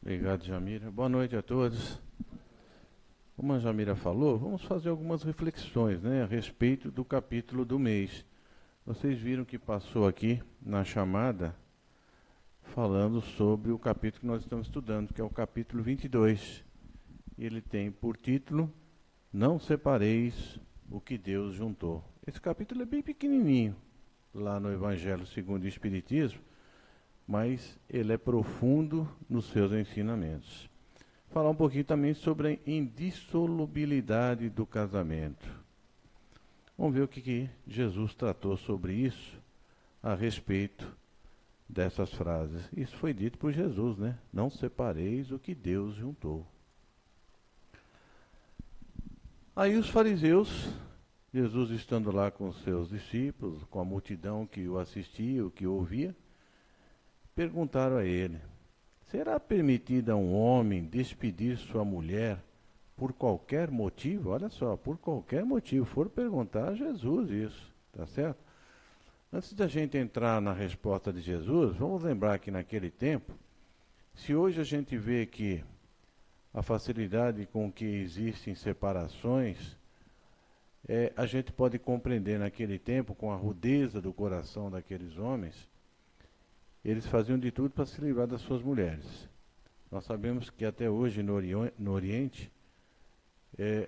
Obrigado, Jamira. Boa noite a todos. Como a Jamira falou, vamos fazer algumas reflexões, né, a respeito do capítulo do mês. Vocês viram que passou aqui na chamada falando sobre o capítulo que nós estamos estudando, que é o capítulo 22. E ele tem por título: Não separeis o que Deus juntou. Esse capítulo é bem pequenininho, lá no Evangelho segundo o Espiritismo, mas ele é profundo nos seus ensinamentos. Falar um pouquinho também sobre a indissolubilidade do casamento. Vamos ver o que Jesus tratou sobre isso a respeito dessas frases. Isso foi dito por Jesus, né? Não separeis o que Deus juntou. Aí os fariseus, Jesus estando lá com os seus discípulos, com a multidão que o assistia, o que o ouvia, perguntaram a ele: será permitido a um homem despedir sua mulher por qualquer motivo? Olha só, por qualquer motivo. Foram perguntar a Jesus isso, tá certo? Antes da gente entrar na resposta de Jesus, vamos lembrar que naquele tempo, se hoje a gente vê que a facilidade com que existem separações, a gente pode compreender naquele tempo, com a rudeza do coração daqueles homens, eles faziam de tudo para se livrar das suas mulheres. Nós sabemos que até hoje no Oriente,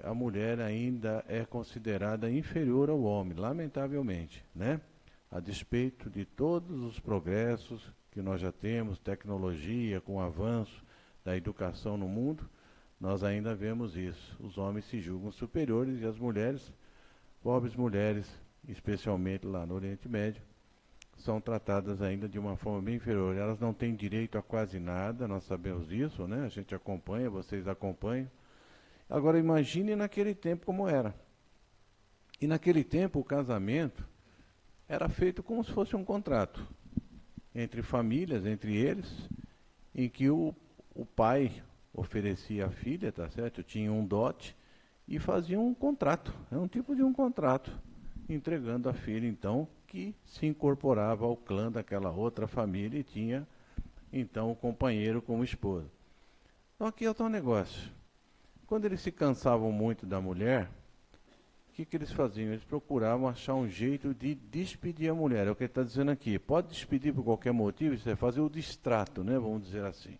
a mulher ainda é considerada inferior ao homem, lamentavelmente, né? A despeito de todos os progressos que nós já temos, tecnologia, com o avanço da educação no mundo, nós ainda vemos isso. Os homens se julgam superiores e as mulheres, pobres mulheres, especialmente lá no Oriente Médio, são tratadas ainda de uma forma bem inferior. Elas não têm direito a quase nada, nós sabemos disso, né? A gente acompanha, vocês acompanham. Agora imagine naquele tempo como era. E naquele tempo o casamento era feito como se fosse um contrato entre famílias, entre eles, em que o pai oferecia a filha, tá certo? Tinha um dote e fazia um contrato. É um tipo de um contrato, entregando a filha, então, que se incorporava ao clã daquela outra família e tinha, então, o companheiro como esposa. Então, aqui é o negócio. Quando eles se cansavam muito da mulher, o que eles faziam? Eles procuravam achar um jeito de despedir a mulher. É o que ele está dizendo aqui. Pode despedir por qualquer motivo, isso é fazer o distrato, né? Vamos dizer assim.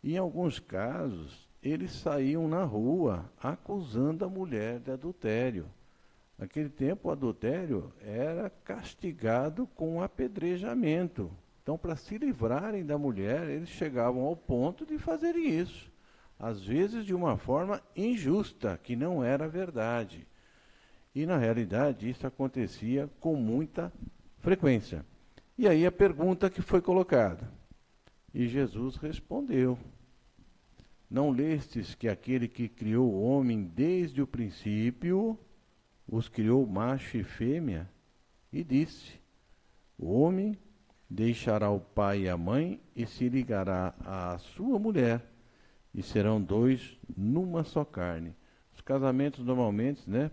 E, em alguns casos, eles saíam na rua acusando a mulher de adultério. Naquele tempo, o adultério era castigado com apedrejamento. Então, para se livrarem da mulher, eles chegavam ao ponto de fazerem isso. Às vezes de uma forma injusta, que não era verdade. E, na realidade, isso acontecia com muita frequência. E aí a pergunta que foi colocada. E Jesus respondeu: não lestes que aquele que criou o homem desde o princípio os criou macho e fêmea, e disse: o homem deixará o pai e a mãe e se ligará à sua mulher, e serão dois numa só carne. Os casamentos normalmente, né,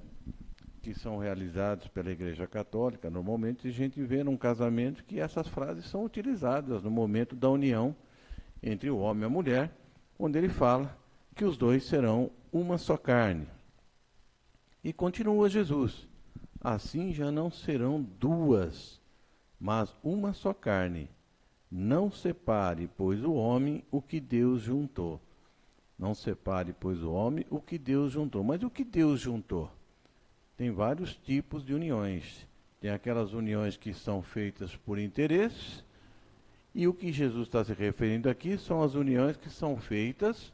que são realizados pela Igreja Católica, normalmente a gente vê num casamento que essas frases são utilizadas no momento da união entre o homem e a mulher, onde ele fala que os dois serão uma só carne. E continua Jesus: assim já não serão duas, mas uma só carne. Não separe, pois, o homem o que Deus juntou. Não separe, pois, o homem o que Deus juntou. Mas o que Deus juntou? Tem vários tipos de uniões. Tem aquelas uniões que são feitas por interesse, e o que Jesus está se referindo aqui são as uniões que são feitas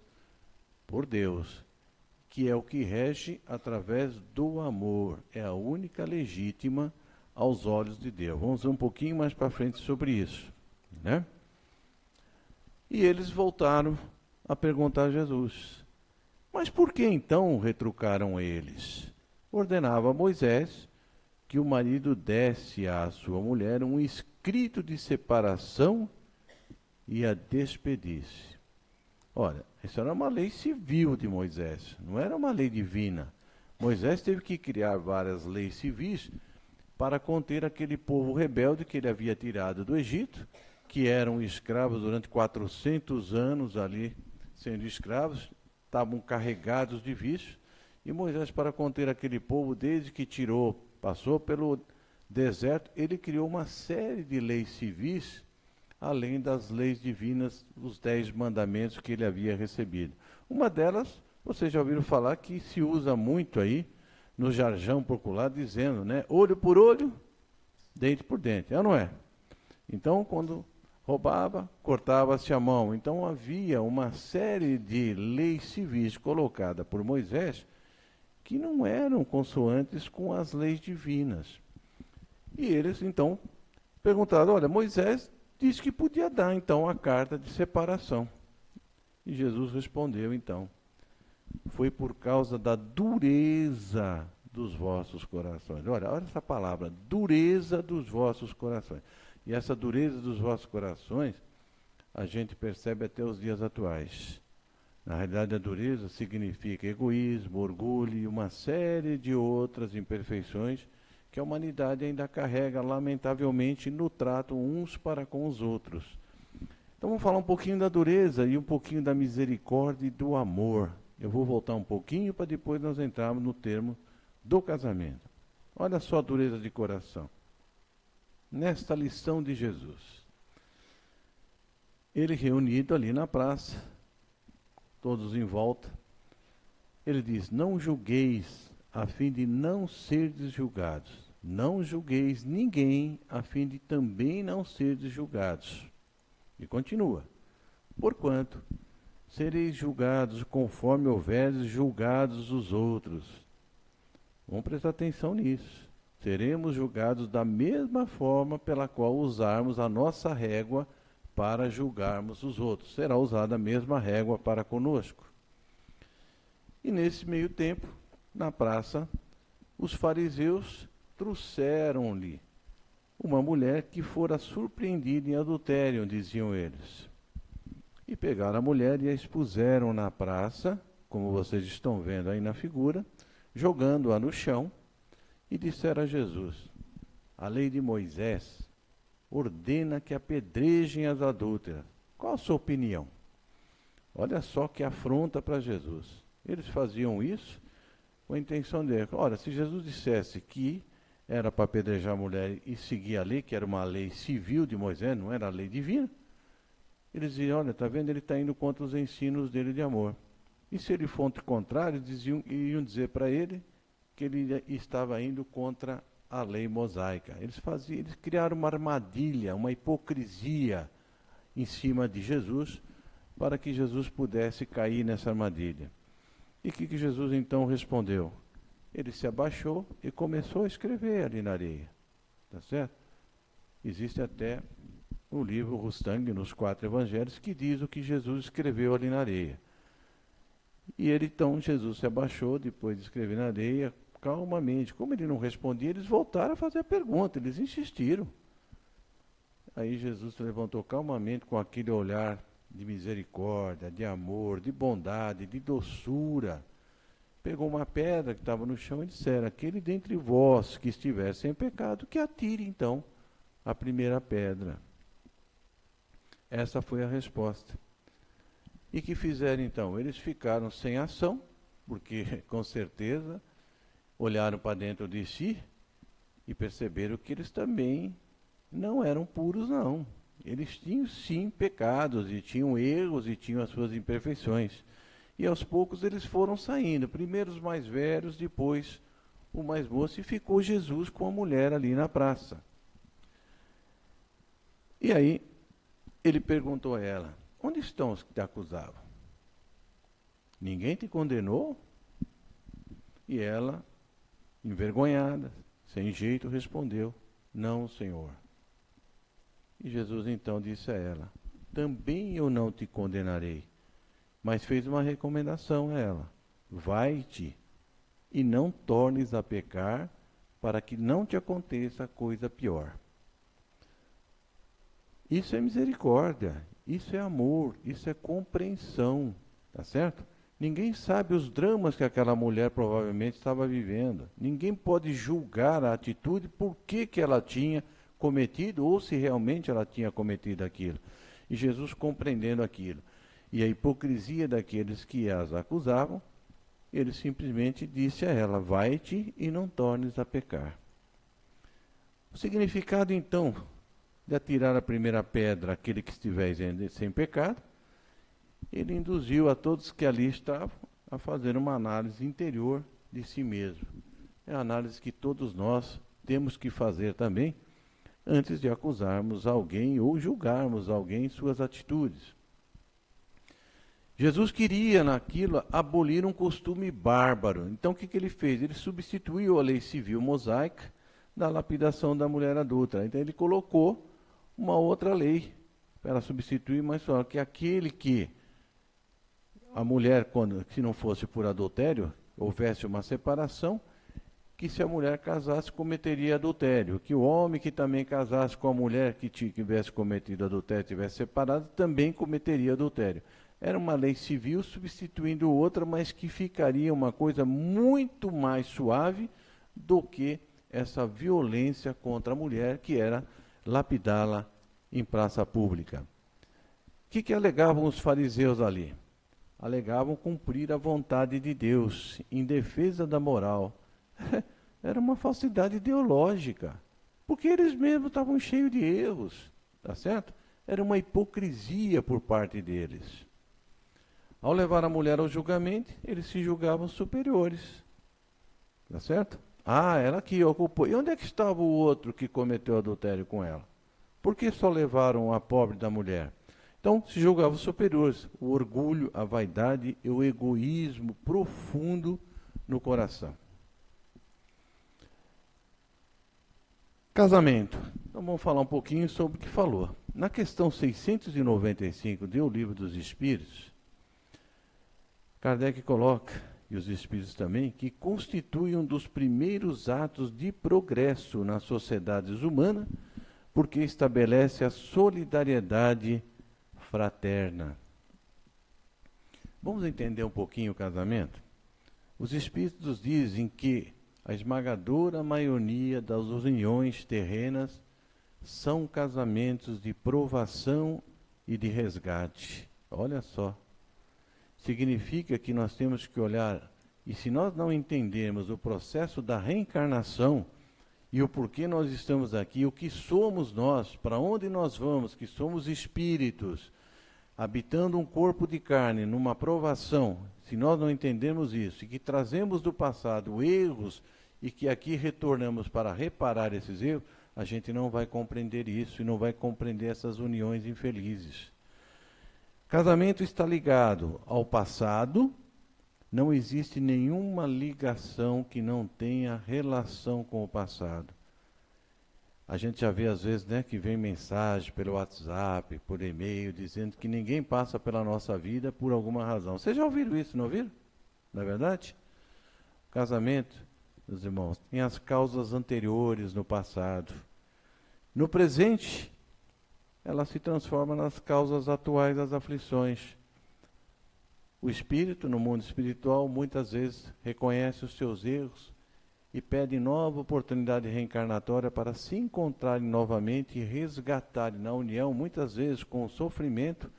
por Deus, que é o que rege através do amor. É a única legítima aos olhos de Deus. Vamos ver um pouquinho mais para frente sobre isso, né? E eles voltaram a perguntar a Jesus: mas por que então, retrucaram eles, ordenava a Moisés que o marido desse à sua mulher um escrito de separação e a despedisse? Ora, isso era uma lei civil de Moisés, não era uma lei divina. Moisés teve que criar várias leis civis para conter aquele povo rebelde que ele havia tirado do Egito que eram escravos durante 400 anos ali, sendo escravos, estavam carregados de vícios, e Moisés, para conter aquele povo, desde que passou pelo deserto, ele criou uma série de leis civis, além das leis divinas, os 10 mandamentos que ele havia recebido. Uma delas, vocês já ouviram falar que se usa muito aí, no jargão popular, dizendo, né, olho por olho, dente por dente, é ou não é? Então, quando roubava, cortava-se a mão. Então, havia uma série de leis civis colocadas por Moisés que não eram consoantes com as leis divinas. E eles, então, perguntaram, olha, Moisés disse que podia dar, então, a carta de separação. E Jesus respondeu, então, foi por causa da dureza dos vossos corações. Olha essa palavra, dureza dos vossos corações. E essa dureza dos vossos corações, a gente percebe até os dias atuais. Na realidade, a dureza significa egoísmo, orgulho e uma série de outras imperfeições que a humanidade ainda carrega, lamentavelmente, no trato uns para com os outros. Então vamos falar um pouquinho da dureza e um pouquinho da misericórdia e do amor. Eu vou voltar um pouquinho para depois nós entrarmos no termo do casamento. Olha só a dureza de coração. Nesta lição de Jesus, ele reunido ali na praça, todos em volta, ele diz, não julgueis a fim de não serdes julgados. Não julgueis ninguém a fim de também não serdes julgados. E continua, porquanto sereis julgados conforme houveres julgados os outros. Vamos prestar atenção nisso. Seremos julgados da mesma forma pela qual usarmos a nossa régua para julgarmos os outros. Será usada a mesma régua para conosco. E nesse meio tempo, na praça, os fariseus trouxeram-lhe uma mulher que fora surpreendida em adultério, diziam eles. E pegaram a mulher e a expuseram na praça, como vocês estão vendo aí na figura, jogando-a no chão, e disseram a Jesus, a lei de Moisés ordena que apedrejem as adúlteras. Qual a sua opinião? Olha só que afronta para Jesus. Eles faziam isso com a intenção de, olha, se Jesus dissesse que era para apedrejar a mulher e seguir a lei, que era uma lei civil de Moisés, não era a lei divina, eles diziam, olha, está vendo, ele está indo contra os ensinos dele de amor. E se ele fosse contrário, iam dizer para ele que ele estava indo contra a lei mosaica. Eles criaram uma armadilha, uma hipocrisia em cima de Jesus, para que Jesus pudesse cair nessa armadilha. E o que Jesus então respondeu? Ele se abaixou e começou a escrever ali na areia. Tá certo? Existe até o livro Rustang, nos 4 evangelhos, que diz o que Jesus escreveu ali na areia. E ele então, Jesus se abaixou, depois de escrever na areia, calmamente. Como ele não respondia, eles voltaram a fazer a pergunta, eles insistiram. Aí Jesus se levantou calmamente com aquele olhar de misericórdia, de amor, de bondade, de doçura. Pegou uma pedra que estava no chão e disseram, aquele dentre vós que estiver sem pecado, que atire então a primeira pedra. Essa foi a resposta. E que fizeram então? Eles ficaram sem ação, porque com certeza olharam para dentro de si e perceberam que eles também não eram puros, não. Eles tinham sim pecados, e tinham erros, e tinham as suas imperfeições. E aos poucos eles foram saindo, primeiro os mais velhos, depois o mais moço, e ficou Jesus com a mulher ali na praça. E aí ele perguntou a ela, onde estão os que te acusavam? Ninguém te condenou? E ela, envergonhada, sem jeito, respondeu, não, Senhor. E Jesus então disse a ela, também eu não te condenarei. Mas fez uma recomendação a ela, vai-te e não tornes a pecar, para que não te aconteça coisa pior. Isso é misericórdia, isso é amor, isso é compreensão, tá certo? Ninguém sabe os dramas que aquela mulher provavelmente estava vivendo. Ninguém pode julgar a atitude, por que ela tinha, cometido ou se realmente ela tinha cometido aquilo. E Jesus, compreendendo aquilo e a hipocrisia daqueles que as acusavam, ele simplesmente disse a ela: vai-te e não tornes a pecar. O significado, então, de atirar a primeira pedra àquele que estiver sem pecado, ele induziu a todos que ali estavam a fazer uma análise interior de si mesmo. É a análise que todos nós temos que fazer também, antes de acusarmos alguém ou julgarmos alguém em suas atitudes. Jesus queria, naquilo, abolir um costume bárbaro. Então, o que ele fez? Ele substituiu a lei civil mosaica da lapidação da mulher adulta. Então, ele colocou uma outra lei para substituir, mas só que aquele que a mulher, se não fosse por adultério, houvesse uma separação, que se a mulher casasse, cometeria adultério. Que o homem que também casasse com a mulher que tivesse cometido adultério, tivesse separado, também cometeria adultério. Era uma lei civil substituindo outra, mas que ficaria uma coisa muito mais suave do que essa violência contra a mulher, que era lapidá-la em praça pública. O que alegavam os fariseus ali? Alegavam cumprir a vontade de Deus em defesa da moral. Era uma falsidade ideológica, porque eles mesmos estavam cheios de erros, tá certo? Era uma hipocrisia por parte deles. Ao levar a mulher ao julgamento, eles se julgavam superiores, tá certo? Ah, ela que ocupou. E onde é que estava o outro que cometeu adultério com ela? Por que só levaram a pobre da mulher? Então, se julgavam superiores. O orgulho, a vaidade e o egoísmo profundo no coração. Casamento. Então vamos falar um pouquinho sobre o que falou. Na questão 695 do Livro dos Espíritos, Kardec coloca, e os Espíritos também, que constitui um dos primeiros atos de progresso nas sociedades humanas, porque estabelece a solidariedade fraterna. Vamos entender um pouquinho o casamento? Os Espíritos dizem que a esmagadora maioria das uniões terrenas são casamentos de provação e de resgate. Olha só. Significa que nós temos que olhar, e se nós não entendermos o processo da reencarnação e o porquê nós estamos aqui, o que somos nós, para onde nós vamos, que somos espíritos, habitando um corpo de carne, numa provação, se nós não entendermos isso, e que trazemos do passado erros, e que aqui retornamos para reparar esses erros, a gente não vai compreender isso, e não vai compreender essas uniões infelizes. Casamento está ligado ao passado, não existe nenhuma ligação que não tenha relação com o passado. A gente já vê às vezes, né, que vem mensagem pelo WhatsApp, por e-mail, dizendo que ninguém passa pela nossa vida por alguma razão. Vocês já ouviram isso, não ouviram? Não é verdade? Casamento, meus irmãos, tem as causas anteriores no passado. No presente, ela se transforma nas causas atuais das aflições. O espírito, no mundo espiritual, muitas vezes reconhece os seus erros e pede nova oportunidade reencarnatória para se encontrarem novamente e resgatarem na união, muitas vezes com o sofrimento,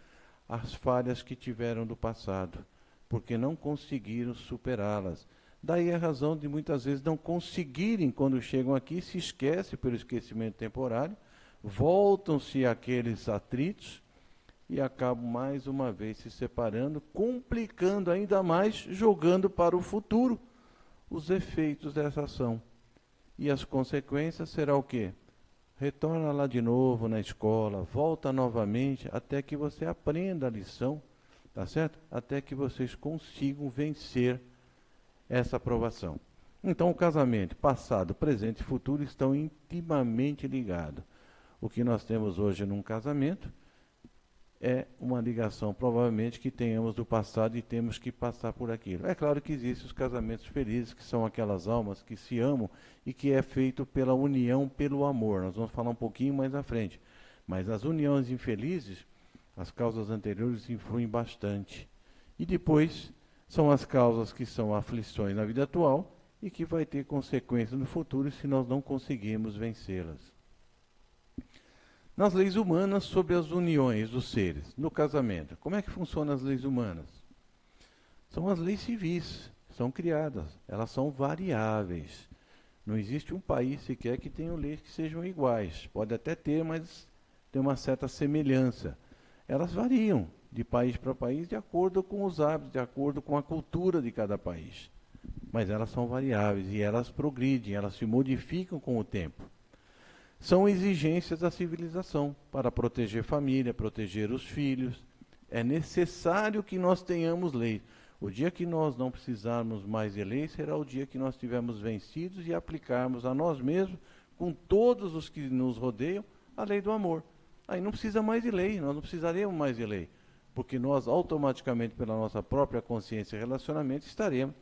as falhas que tiveram do passado, porque não conseguiram superá-las. Daí a razão de muitas vezes não conseguirem, quando chegam aqui, se esquecem pelo esquecimento temporário, voltam-se àqueles atritos e acabam mais uma vez se separando, complicando ainda mais, jogando para o futuro os efeitos dessa ação. E as consequências será o quê? Retorna lá de novo na escola, volta novamente, até que você aprenda a lição, tá certo? Até que vocês consigam vencer essa provação. Então o casamento, passado, presente e futuro estão intimamente ligados. O que nós temos hoje num casamento é uma ligação, provavelmente, que tenhamos do passado e temos que passar por aquilo. É claro que existem os casamentos felizes, que são aquelas almas que se amam e que é feito pela união, pelo amor. Nós vamos falar um pouquinho mais à frente. Mas as uniões infelizes, as causas anteriores influem bastante. E depois são as causas que são aflições na vida atual e que vai ter consequências no futuro se nós não conseguirmos vencê-las. Nas leis humanas, sobre as uniões dos seres, no casamento. Como é que funcionam as leis humanas? São as leis civis, são criadas, elas são variáveis. Não existe um país sequer que tenha leis que sejam iguais. Pode até ter, mas tem uma certa semelhança. Elas variam de país para país de acordo com os hábitos, de acordo com a cultura de cada país. Mas elas são variáveis e elas progridem, elas se modificam com o tempo. São exigências da civilização para proteger família, proteger os filhos. É necessário que nós tenhamos leis. O dia que nós não precisarmos mais de leis será o dia que nós estivermos vencidos e aplicarmos a nós mesmos, com todos os que nos rodeiam, a lei do amor. Aí não precisa mais de lei, nós não precisaremos mais de lei, porque nós automaticamente, pela nossa própria consciência e relacionamento, estaremos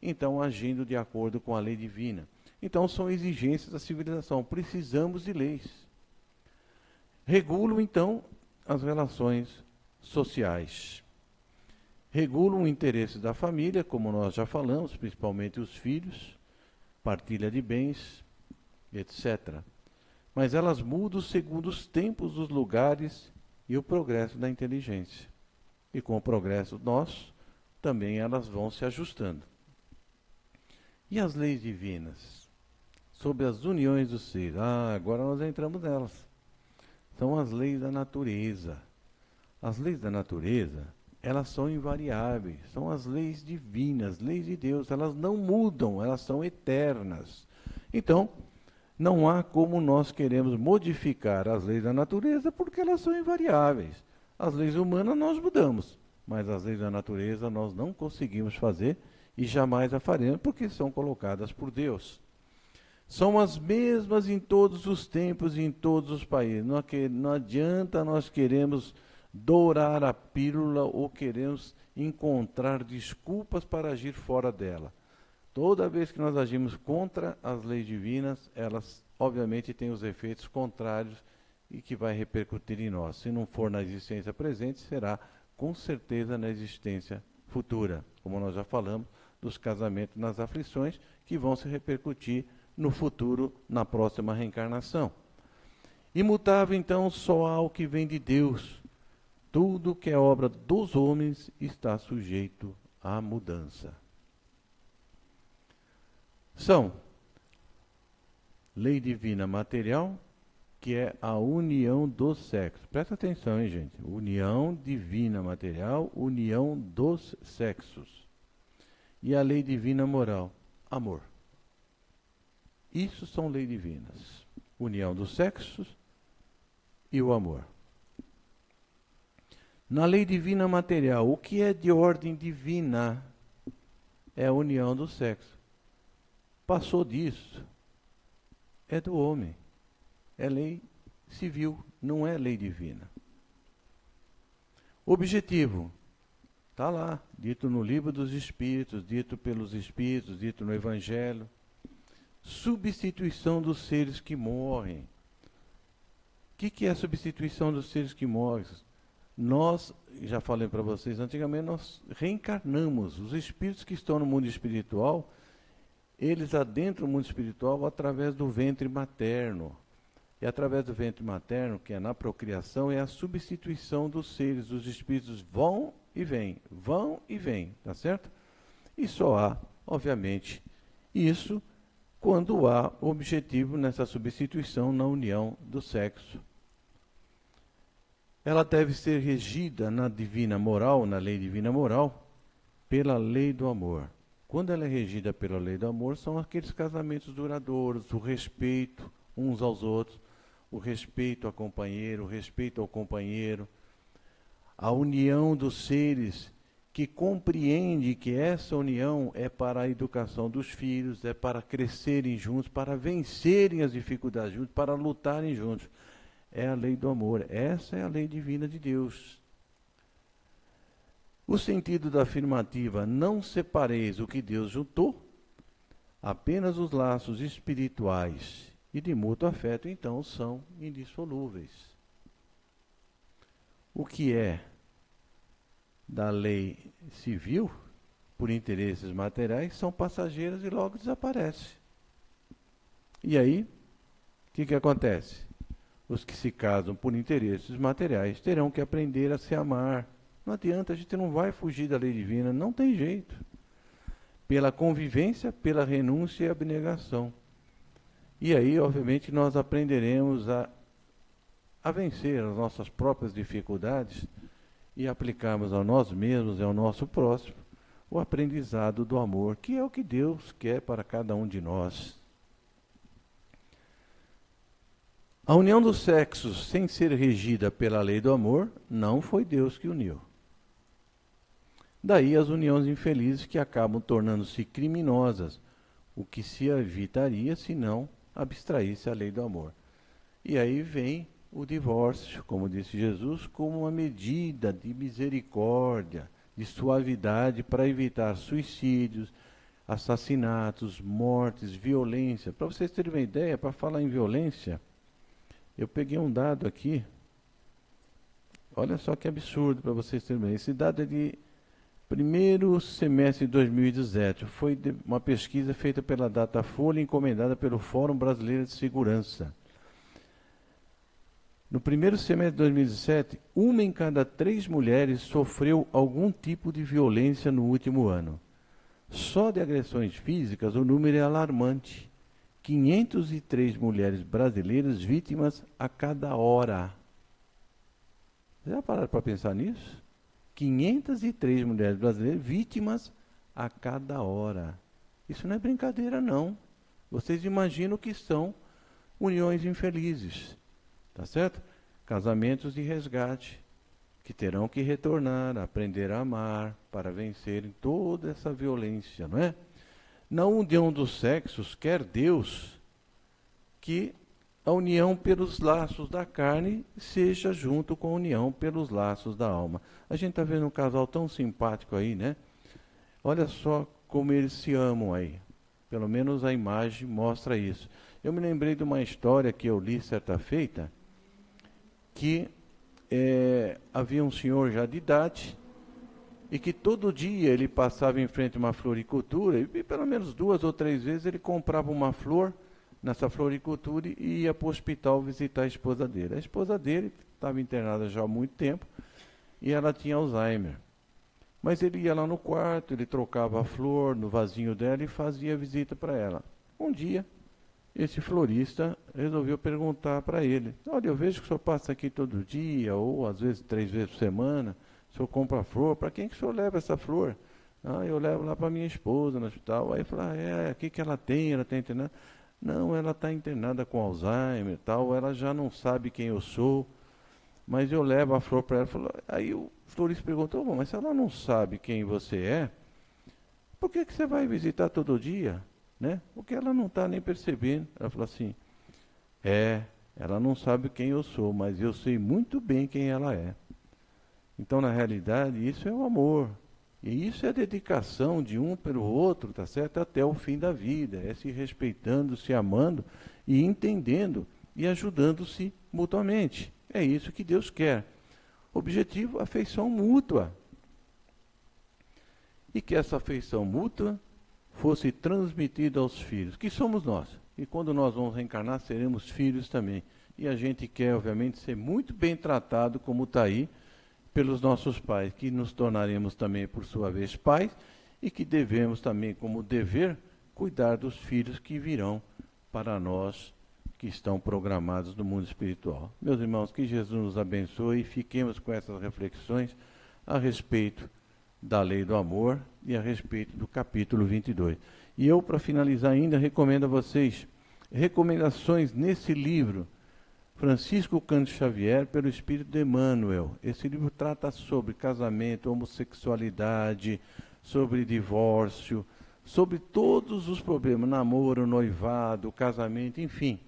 então agindo de acordo com a lei divina. Então são exigências da civilização, precisamos de leis. Regulam então as relações sociais. Regulam o interesse da família, como nós já falamos, principalmente os filhos, partilha de bens, etc. Mas elas mudam segundo os tempos, os lugares e o progresso da inteligência. E com o progresso nosso, também elas vão se ajustando. E as leis divinas? Sobre as uniões dos seres. Agora nós entramos nelas. São as leis da natureza. As leis da natureza, elas são invariáveis. São as leis divinas, leis de Deus. Elas não mudam, elas são eternas. Então, não há como nós queremos modificar as leis da natureza porque elas são invariáveis. As leis humanas nós mudamos, mas as leis da natureza nós não conseguimos fazer e jamais a faremos porque são colocadas por Deus. São as mesmas em todos os tempos e em todos os países. Não adianta nós queremos dourar a pílula ou queremos encontrar desculpas para agir fora dela. Toda vez que nós agimos contra as leis divinas, elas obviamente têm os efeitos contrários e que vai repercutir em nós. Se não for na existência presente, será com certeza na existência futura. Como nós já falamos, dos casamentos nas aflições, que vão se repercutir no futuro, na próxima reencarnação. Imutável, então, só há o que vem de Deus. Tudo que é obra dos homens está sujeito à mudança. São lei divina material, que é a união dos sexos. Presta atenção, hein, gente? União divina material, união dos sexos. E a lei divina moral, amor. Isso são leis divinas. União dos sexos e o amor. Na lei divina material, o que é de ordem divina é a união do sexo. Passou disso, é do homem. É lei civil, não é lei divina. Objetivo, está lá, dito no livro dos Espíritos, dito pelos Espíritos, dito no Evangelho. Substituição dos seres que morrem. O que é a substituição dos seres que morrem? Nós, já falei para vocês antigamente, nós reencarnamos. Os espíritos que estão no mundo espiritual, eles adentram o mundo espiritual através do ventre materno. E através do ventre materno, que é na procriação, é a substituição dos seres. Os espíritos vão e vêm, tá certo? E só há, obviamente, isso quando há objetivo nessa substituição na união do sexo. Ela deve ser regida na divina moral, na lei divina moral, pela lei do amor. Quando ela é regida pela lei do amor, são aqueles casamentos duradouros, o respeito uns aos outros, o respeito ao companheiro, a união dos seres que compreende que essa união é para a educação dos filhos, é para crescerem juntos, para vencerem as dificuldades juntos, para lutarem juntos. É a lei do amor. Essa é a lei divina de Deus. O sentido da afirmativa, não separeis o que Deus juntou, apenas os laços espirituais e de mútuo afeto, então, são indissolúveis. O que é da lei civil, por interesses materiais, são passageiras e logo desaparece. E aí, o que acontece? Os que se casam por interesses materiais terão que aprender a se amar. Não adianta, a gente não vai fugir da lei divina, não tem jeito. Pela convivência, pela renúncia e abnegação. E aí, obviamente, nós aprenderemos a vencer as nossas próprias dificuldades e aplicarmos a nós mesmos e ao nosso próximo o aprendizado do amor, que é o que Deus quer para cada um de nós. A união dos sexos, sem ser regida pela lei do amor, não foi Deus que uniu. Daí as uniões infelizes que acabam tornando-se criminosas, o que se evitaria se não abstraísse a lei do amor. E aí vem o divórcio, como disse Jesus, como uma medida de misericórdia, de suavidade para evitar suicídios, assassinatos, mortes, violência. Para vocês terem uma ideia, para falar em violência, eu peguei um dado aqui, olha só que absurdo para vocês terem uma ideia. Esse dado é de primeiro semestre de 2017, foi uma pesquisa feita pela Datafolha, encomendada pelo Fórum Brasileiro de Segurança. No primeiro semestre de 2017, 1 em cada 3 mulheres sofreu algum tipo de violência no último ano. Só de agressões físicas, o número é alarmante. 503 mulheres brasileiras vítimas a cada hora. Já pararam para pensar nisso? 503 mulheres brasileiras vítimas a cada hora. Isso não é brincadeira, não. Vocês imaginam o que são uniões infelizes. Tá certo? Casamentos de resgate, que terão que retornar, aprender a amar, para vencerem toda essa violência, não é? Na união dos sexos, quer Deus que a união pelos laços da carne seja junto com a união pelos laços da alma. A gente está vendo um casal tão simpático aí, né? Olha só como eles se amam aí. Pelo menos a imagem mostra isso. Eu me lembrei de uma história que eu li certa feita, que havia um senhor já de idade e que todo dia ele passava em frente a uma floricultura e pelo menos 2 ou 3 vezes ele comprava uma flor nessa floricultura e ia para o hospital visitar a esposa dele. A esposa dele estava internada já há muito tempo e ela tinha Alzheimer. Mas ele ia lá no quarto, ele trocava a flor no vasinho dela e fazia visita para ela. Um dia, esse florista resolveu perguntar para ele: olha, eu vejo que o senhor passa aqui todo dia, ou às vezes 3 vezes por semana, o senhor compra flor, para quem que o senhor leva essa flor? Ah, eu levo lá para minha esposa no hospital. Aí ele falou: o que ela tem? Ela está internada? Não, ela está internada com Alzheimer e tal, ela já não sabe quem eu sou, mas eu levo a flor para ela. Aí o florista perguntou: bom, mas se ela não sabe quem você é, por que você vai visitar todo dia? Né? Porque ela não está nem percebendo. Ela falou assim: ela não sabe quem eu sou, mas eu sei muito bem quem ela é. Então, na realidade, isso é o amor. E isso é a dedicação de um pelo outro, tá certo? Até o fim da vida. É se respeitando, se amando e entendendo e ajudando-se mutuamente. É isso que Deus quer. Objetivo, afeição mútua. E que essa afeição mútua fosse transmitida aos filhos, que somos nós. E quando nós vamos reencarnar, seremos filhos também. E a gente quer, obviamente, ser muito bem tratado, como está aí, pelos nossos pais, que nos tornaremos também, por sua vez, pais, e que devemos também, como dever, cuidar dos filhos que virão para nós, que estão programados no mundo espiritual. Meus irmãos, que Jesus nos abençoe e fiquemos com essas reflexões a respeito da lei do amor e a respeito do capítulo 22. E eu, para finalizar ainda, recomendo a vocês recomendações nesse livro, Francisco Cândido Xavier, pelo Espírito de Emmanuel. Esse livro trata sobre casamento, homossexualidade, sobre divórcio, sobre todos os problemas, namoro, noivado, casamento, enfim.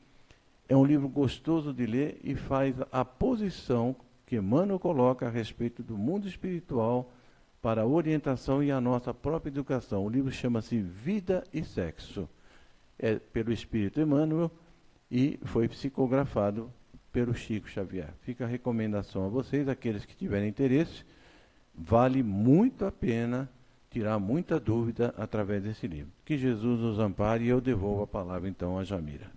É um livro gostoso de ler e faz a posição que Emmanuel coloca a respeito do mundo espiritual para a orientação e a nossa própria educação. O livro chama-se Vida e Sexo. É pelo Espírito Emmanuel e foi psicografado pelo Chico Xavier. Fica a recomendação a vocês, aqueles que tiverem interesse. Vale muito a pena tirar muita dúvida através desse livro. Que Jesus nos ampare e eu devolvo a palavra então a Jamira.